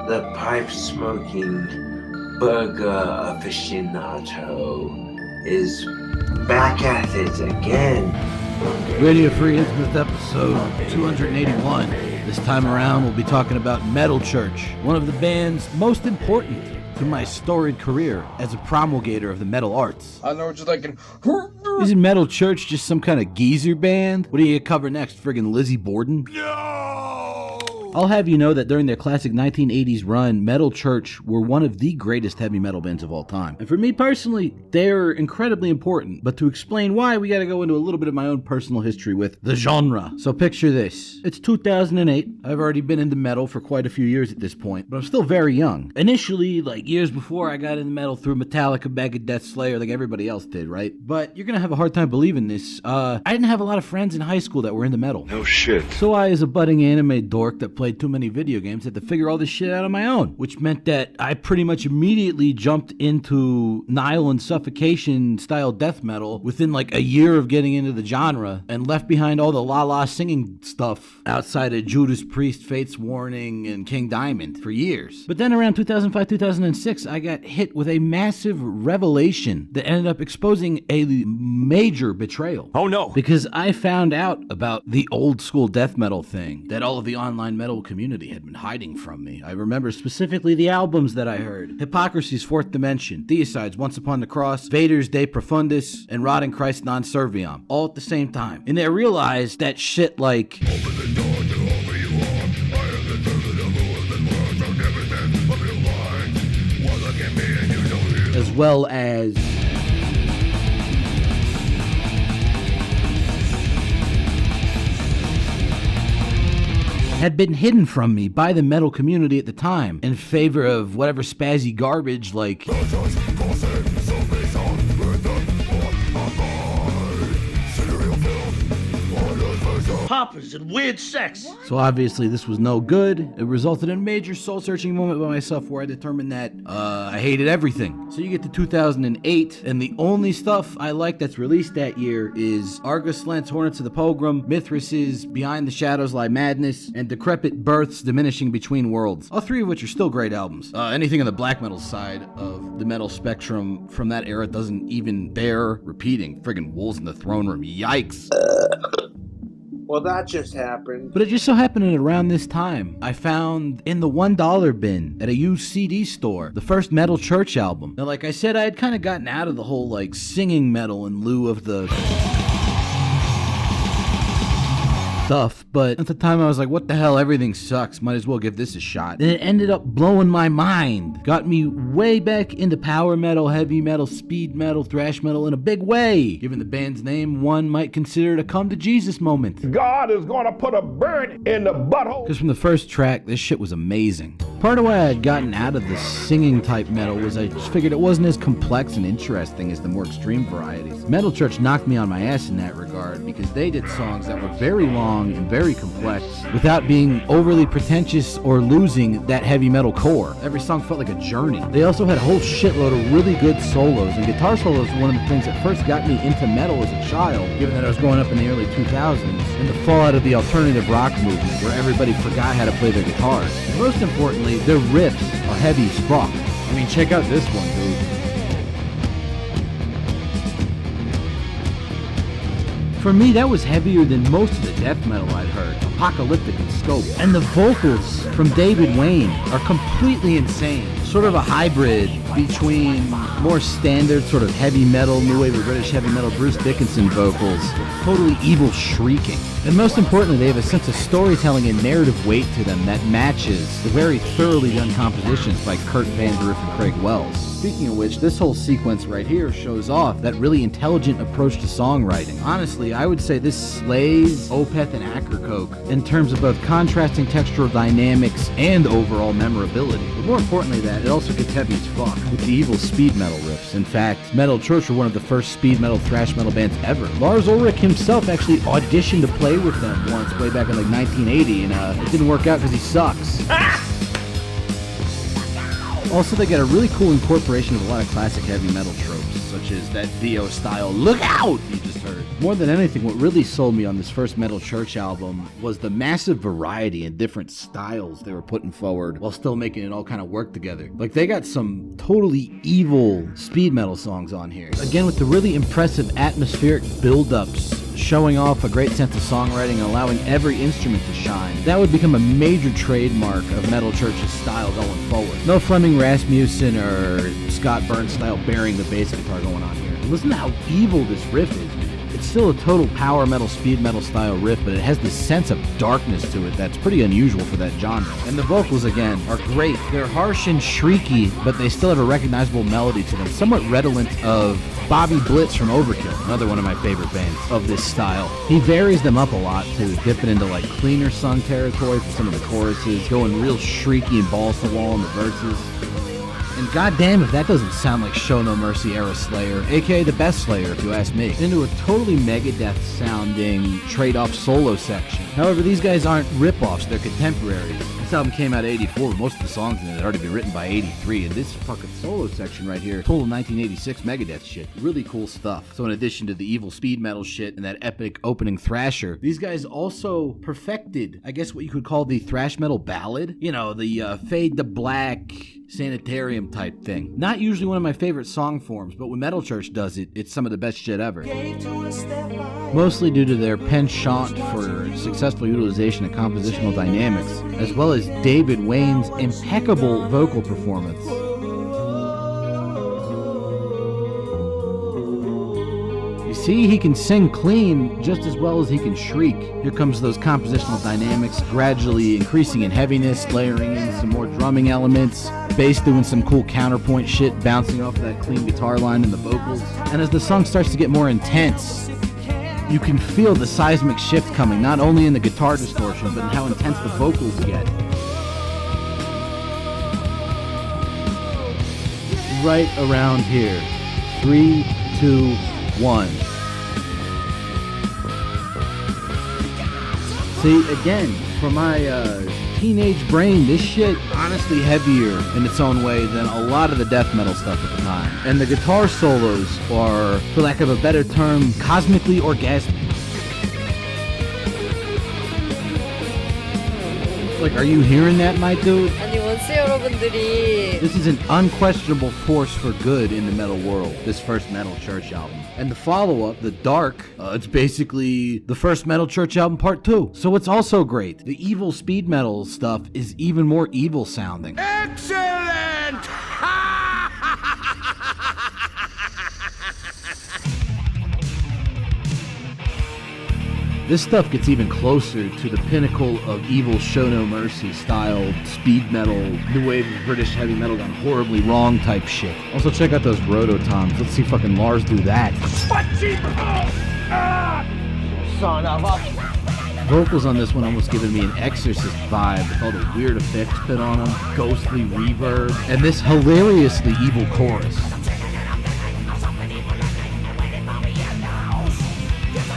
the pipe-smoking burger aficionado is back at it again. Radio Free Intimate episode 281. This time around, we'll be talking about Metal Church, one of the band's most important to my storied career as a promulgator of the metal arts. I know what you're thinking. Isn't Metal Church just some kind of geezer band? What do you cover next, friggin' Lizzie Borden? I'll have you know that during their classic 1980s run, Metal Church were one of the greatest heavy metal bands of all time. And for me personally, they're incredibly important. But to explain why, we gotta go into a little bit of my own personal history with the genre. So picture this. It's 2008. I've already been into metal for quite a few years at this point, but I'm still very young. Initially, like years before, I got into metal through Metallica, Megadeth, Slayer, like everybody else did, right? But you're gonna have a hard time believing this. I didn't have a lot of friends in high school that were into metal. No shit. So I, as a budding anime dork that played too many video games, had to figure all this shit out on my own, which meant that I pretty much immediately jumped into Nile and Suffocation style death metal within like a year of getting into the genre, and left behind all the la-la singing stuff outside of Judas Priest, Fate's Warning, and King Diamond for years. But then around 2005, 2006, I got hit with a massive revelation that ended up exposing a major betrayal. Oh no. Because I found out about the old school death metal thing that all of the online metal community had been hiding from me. I remember specifically the albums that I heard: Hypocrisy's Fourth Dimension, Theocide's Once Upon the Cross, Vader's De Profundis, and Rotting Christ Non Serviam, all at the same time. And I realized that shit like as well as had been hidden from me by the metal community at the time in favor of whatever spazzy garbage like poppers and weird sex. So obviously this was no good. It resulted in a major soul-searching moment by myself where I determined that I hated everything. So you get to 2008, and the only stuff I like that's released that year is Argus Slant's Hornets of the Pogrom, Mithras's Behind the Shadows Lie Madness, and Decrepit Birth's Diminishing Between Worlds. All three of which are still great albums. Anything on the black metal side of the metal spectrum from that era doesn't even bear repeating. Friggin' Wolves in the Throne Room, yikes. Well, that just happened. But it just so happened that around this time, I found in the $1 bin at a used CD store the first Metal Church album. Now, like I said, I had kind of gotten out of the whole, like, singing metal in lieu of the stuff, but at the time I was like, what the hell, everything sucks, might as well give this a shot. And it ended up blowing my mind. Got me way back into power metal, heavy metal, speed metal, thrash metal in a big way. Given the band's name, one might consider it a come to Jesus moment. God is gonna put a bird in the butthole. Because from the first track, this shit was amazing. Part of why I had gotten out of the singing type metal was I just figured it wasn't as complex and interesting as the more extreme varieties. Metal Church knocked me on my ass in that regard because they did songs that were very long and very complex without being overly pretentious or losing that heavy metal core. Every song felt like a journey. They also had a whole shitload of really good solos, and guitar solos were one of the things that first got me into metal as a child, given that I was growing up in the early 2000s and the fallout of the alternative rock movement where everybody forgot how to play their guitars. And most importantly, their riffs are heavy as fuck. I mean, check out this one, dude. For me, that was heavier than most of the death metal I'd heard, apocalyptic in scope. And the vocals from David Wayne are completely insane. Sort of a hybrid between more standard sort of heavy metal, new wave of British heavy metal Bruce Dickinson vocals, totally evil shrieking. And most importantly, they have a sense of storytelling and narrative weight to them that matches the very thoroughly done compositions by Kurt Vanderhoof and Craig Wells. Speaking of which, this whole sequence right here shows off that really intelligent approach to songwriting. Honestly, I would say this slays Opeth and Ackercoke in terms of both contrasting textural dynamics and overall memorability. But more importantly that, it also gets heavy as fuck with the evil speed metal riffs. In fact, Metal Church were one of the first speed metal thrash metal bands ever. Lars Ulrich himself actually auditioned to play with them once way back in like 1980, and it didn't work out because he sucks. Also, they got a really cool incorporation of a lot of classic heavy metal tropes, such as that Dio style "look out" you just just heard. More than anything, what really sold me on this first Metal Church album was the massive variety and different styles they were putting forward while still making it all kind of work together. Like, they got some totally evil speed metal songs on here. Again, with the really impressive atmospheric build-ups, showing off a great sense of songwriting and allowing every instrument to shine. That would become a major trademark of Metal Church's style going forward. No Fleming Rasmussen or Scott Burns style bearing the bass guitar going on here. Listen to how evil this riff is. It's still a total power metal, speed metal style riff, but it has this sense of darkness to it that's pretty unusual for that genre. And the vocals, again, are great. They're harsh and shrieky, but they still have a recognizable melody to them, somewhat redolent of Bobby Blitz from Overkill, another one of my favorite bands of this style. He varies them up a lot too, dipping into like cleaner sung territory for some of the choruses, going real shrieky and balls to the wall in the verses. And goddamn if that doesn't sound like Show No Mercy era Slayer, aka the best Slayer if you ask me, into a totally Megadeth sounding trade-off solo section. However, these guys aren't rip-offs, they're contemporaries. This album came out in 84, most of the songs in it had already been written by 83, and this fucking solo section right here, total 1986 Megadeth shit. Really cool stuff. So in addition to the evil speed metal shit and that epic opening thrasher, these guys also perfected, I guess what you could call the thrash metal ballad. You know, the fade to black, sanitarium type thing. Not usually one of my favorite song forms, but when Metal Church does it, it's some of the best shit ever. Mostly due to their penchant for successful utilization of compositional dynamics, as well as David Wayne's impeccable vocal performance. You see, he can sing clean just as well as he can shriek. Here comes those compositional dynamics, gradually increasing in heaviness, layering in some more drumming elements, bass doing some cool counterpoint shit, bouncing off that clean guitar line in the vocals. And as the song starts to get more intense, you can feel the seismic shift coming, not only in the guitar distortion, but in how intense the vocals get. Right around here. 3, 2, 1. See, again, for my teenage brain, this shit honestly heavier in its own way than a lot of the death metal stuff at the time. And the guitar solos are, for lack of a better term, cosmically orgasmic. Like, are you hearing that, my dude? 아니 원스 여러분들이 This is an unquestionable force for good in the metal world, this first Metal Church album. And the follow-up, The Dark, it's basically the first Metal Church album part 2. So it's also great. The evil speed metal stuff is even more evil sounding. Excellent! This stuff gets even closer to the pinnacle of evil Show No Mercy style speed metal, new wave of British heavy metal gone horribly wrong type shit. Also check out those rototoms. Let's see fucking Lars do that. Son of a... Vocals on this one almost giving me an Exorcist vibe with all the weird effects put on them, ghostly reverb, and this hilariously evil chorus.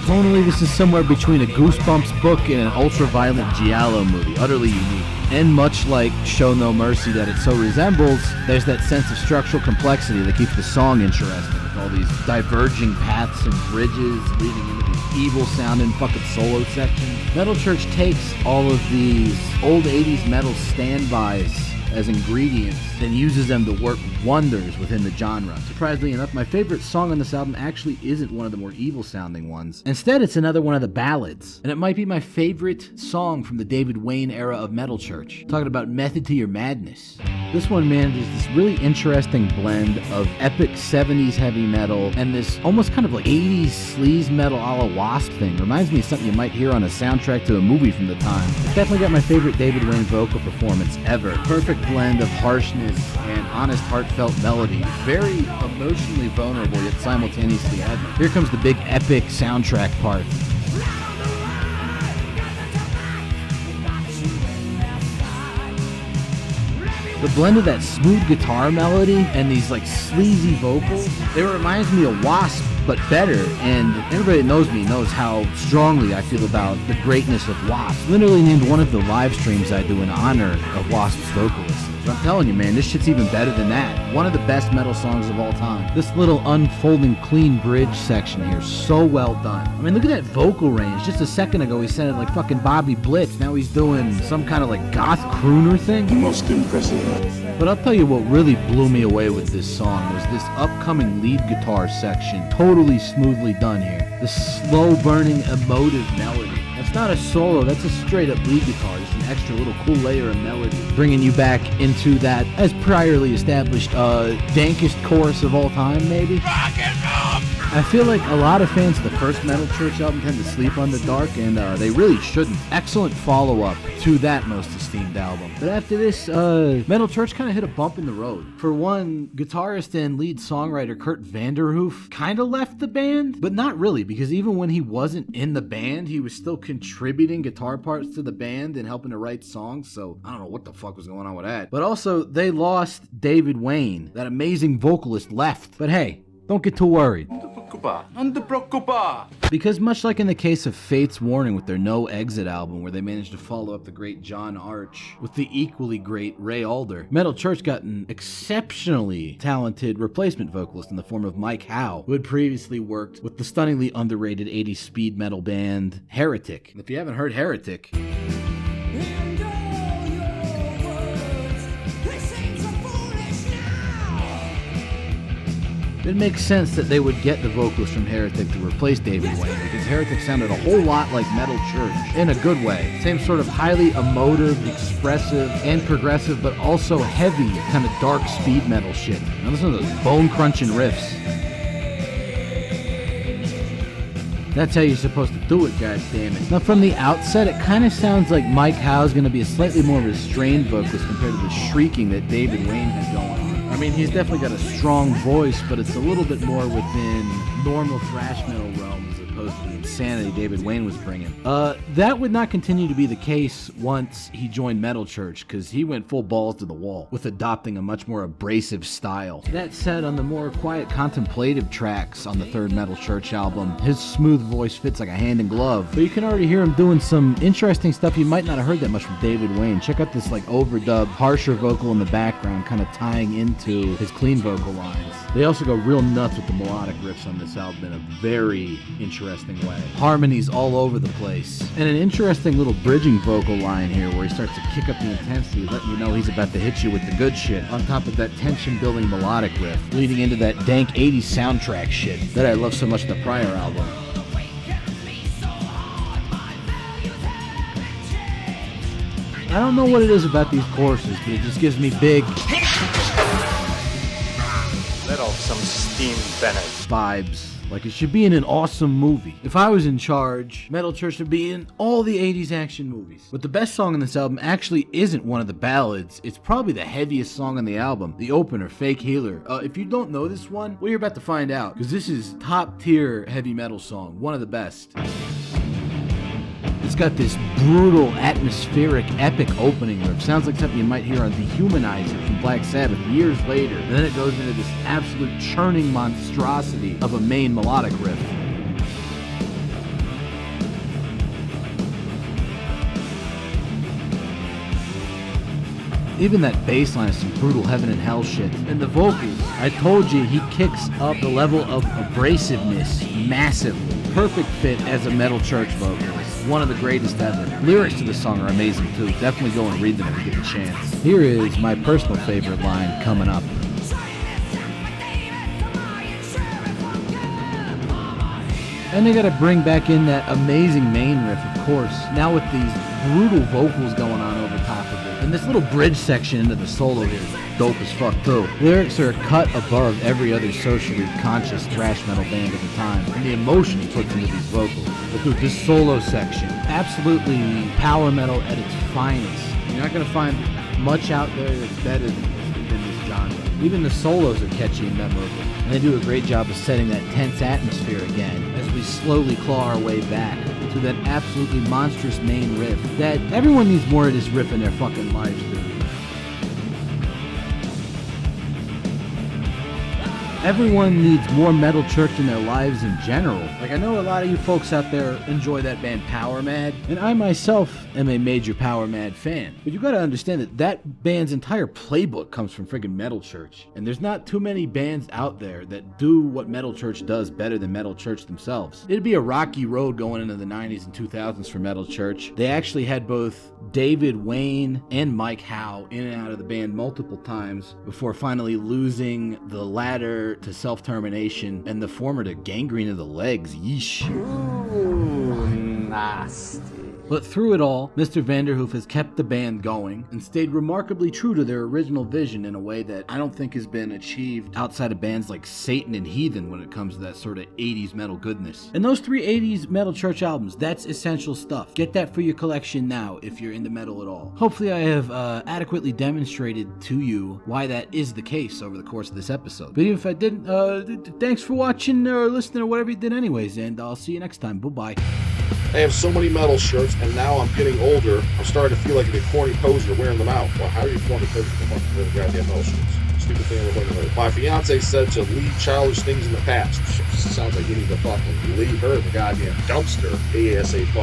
Tonally, this is somewhere between a Goosebumps book and an ultra-violent Giallo movie, utterly unique. And much like Show No Mercy that it so resembles, there's that sense of structural complexity that keeps the song interesting, with all these diverging paths and bridges leading into these evil-sounding fucking solo sections. Metal Church takes all of these old 80s metal standbys as ingredients and uses them to work wonders within the genre. Surprisingly enough, my favorite song on this album actually isn't one of the more evil sounding ones. Instead, it's another one of the ballads, and it might be my favorite song from the David Wayne era of Metal Church. Talking about method to your madness. This one manages this really interesting blend of epic 70s heavy metal and this almost kind of like 80s sleaze metal a la Wasp thing. Reminds me of something you might hear on a soundtrack to a movie from the time. It's definitely got my favorite David Wayne vocal performance ever. Perfect blend of harshness and honest, heartfelt melody. Very emotionally vulnerable, yet simultaneously admirable. Here comes the big epic soundtrack part. The blend of that smooth guitar melody and these like sleazy vocals, it reminds me of Wasp, but better. And everybody that knows me knows how strongly I feel about the greatness of Wasp. Literally named one of the live streams I do in honor of Wasp's vocalist. But I'm telling you, man, this shit's even better than that. One of the best metal songs of all time. This little unfolding clean bridge section here, so well done. I mean, look at that vocal range. Just a second ago, he sounded like fucking Bobby Blitz. Now he's doing some kind of like goth crooner thing. Most impressive. But I'll tell you what really blew me away with this song was this upcoming lead guitar section. Totally smoothly done here. The slow burning emotive melody. That's not a solo, that's a straight up lead guitar. Just an extra little cool layer of melody. Bringing you back into that, as priorly established, dankest chorus of all time, maybe? Rock and roll! I feel like a lot of fans of the first Metal Church album tend to sleep on The Dark, and they really shouldn't. Excellent follow-up to that most esteemed album. But after this, Metal Church kind of hit a bump in the road. For one, guitarist and lead songwriter Kurt Vanderhoof kind of left the band, but not really, because even when he wasn't in the band, he was still contributing guitar parts to the band and helping to write songs, so I don't know what the fuck was going on with that. But also, they lost David Wayne. That amazing vocalist left. But hey, don't get too worried. Because much like in the case of Fate's Warning with their No Exit album, where they managed to follow up the great John Arch with the equally great Ray Alder, Metal Church got an exceptionally talented replacement vocalist in the form of Mike Howe, who had previously worked with the stunningly underrated 80s speed metal band Heretic. And if you haven't heard Heretic, it makes sense that they would get the vocalist from Heretic to replace David Wayne, because Heretic sounded a whole lot like Metal Church, in a good way. Same sort of highly emotive, expressive, and progressive, but also heavy, kind of dark speed metal shit. Now listen to those bone-crunching riffs. That's how you're supposed to do it, goddammit. Now from the outset, it kind of sounds like Mike Howe's going to be a slightly more restrained vocalist compared to the shrieking that David Wayne had going on. I mean, he's definitely got a strong voice, but it's a little bit more within normal thrash metal realm as opposed to the insanity David Wayne was bringing. That would not continue to be the case once he joined Metal Church, because he went full balls to the wall with adopting a much more abrasive style. That said, on the more quiet contemplative tracks on the third Metal Church album, his smooth voice fits like a hand in glove. But you can already hear him doing some interesting stuff you might not have heard that much from David Wayne. Check out this like overdubbed, harsher vocal in the background, kind of tying into his clean vocal lines. They also go real nuts with the melodic riffs on this album in a very interesting way. Harmonies all over the place. And an interesting little bridging vocal line here where he starts to kick up the intensity, letting you know he's about to hit you with the good shit, on top of that tension-building melodic riff, leading into that dank 80s soundtrack shit that I love so much in the prior album. I don't know what it is about these choruses, but it just gives me big let off some steam, Bennett. Vibes. Like it should be in an awesome movie. If I was in charge, Metal Church would be in all the 80s action movies. But the best song on this album actually isn't one of the ballads. It's probably the heaviest song on the album, the opener, Fake Healer. If you don't know this one, well, you're about to find out, because this is top tier heavy metal song, one of the best. It's got this brutal, atmospheric, epic opening riff. Sounds like something you might hear on Dehumanizer from Black Sabbath years later. And then it goes into this absolute churning monstrosity of a main melodic riff. Even that bass line is some brutal heaven and hell shit. And the vocals, I told you, he kicks up the level of abrasiveness massively. Perfect fit as a Metal Church vocalist. One of the greatest ever. Lyrics to the song are amazing too. Definitely go and read them if you get the chance. Here is my personal favorite line coming up. And they gotta bring back in that amazing main riff, of course. Now with these brutal vocals going on over top of it. And this little bridge section into the solo here is dope as fuck too. Lyrics are a cut above every other socially conscious thrash metal band at the time. And the emotion he puts into these vocals. But dude, this solo section, absolutely power metal at its finest. You're not gonna find much out there that's better than this genre. Even the solos are catchy and memorable. And they do a great job of setting that tense atmosphere again as we slowly claw our way back to that absolutely monstrous main riff that everyone needs more of this riff in their fucking lives, dude. Everyone needs more metal church in their lives in general. Like, I know a lot of you folks out there enjoy that band Power Mad, and I myself am a major Power Mad fan. But you gotta understand that that band's entire playbook comes from friggin' Metal Church, and there's not too many bands out there that do what Metal Church does better than Metal Church themselves. It'd be a rocky road going into the 90s and 2000s for Metal Church. They actually had both David Wayne and Mike Howe in and out of the band multiple times before finally losing the latter to self-termination and the former to gangrene of the legs. Yeesh. Ooh, nasty. But through it all, Mr. Vanderhoof has kept the band going and stayed remarkably true to their original vision in a way that I don't think has been achieved outside of bands like Satan and Heathen when it comes to that sort of 80s metal goodness. And those 3 80s Metal Church albums, that's essential stuff. Get that for your collection now if you're into metal at all. Hopefully I have adequately demonstrated to you why that is the case over the course of this episode. But even if I didn't, thanks for watching or listening or whatever you did anyways, and I'll see you next time. Bye-bye. I have so many metal shirts, and now I'm getting older. I'm starting to feel like a corny poser wearing them out. Well, how are you corny poser wearing goddamn metal shirts? Stupid thing I'm going to. My fiance said to leave childish things in the past. Sounds like you need to fucking leave her in the goddamn dumpster ASAP.